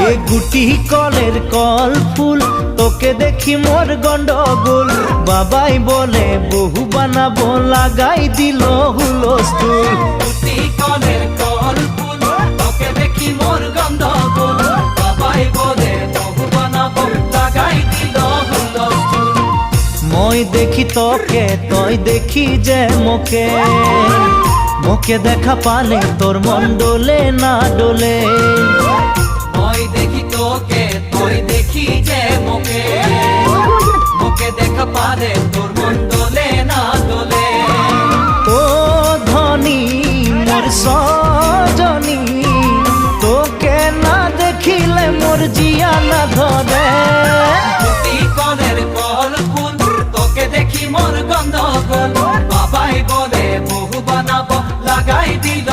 এ গুটি কলের কল ফুল তোকে দেখি মোর গন্ডগোল বাবাই বলে বহু বানাবো লাগাই দিল হুলস্থুল গুটি কলের কল ফুল তোকে দেখি মোর গন্ডগোল বাবাই বলে বহু বানাবো লাগাই দিল হুলস্থুল মই দেখি তোকে তই দেখি যে মোকে মোকে দেখা পালে তোর মন ডোলে না ডোলে মই দেখি তোকে তুই দেখি যে মোকে মোকে দেখা পারে তোর মন দোলে না দোলে ও ধনী মোর সজনী তোকে না দেখিলে মোর জিয়া না ধরে গুটি কলের কল ফুল তোকে দেখি মোর গন্ধগোল বাবাই বলে বহু বানাবো লাগাই দিল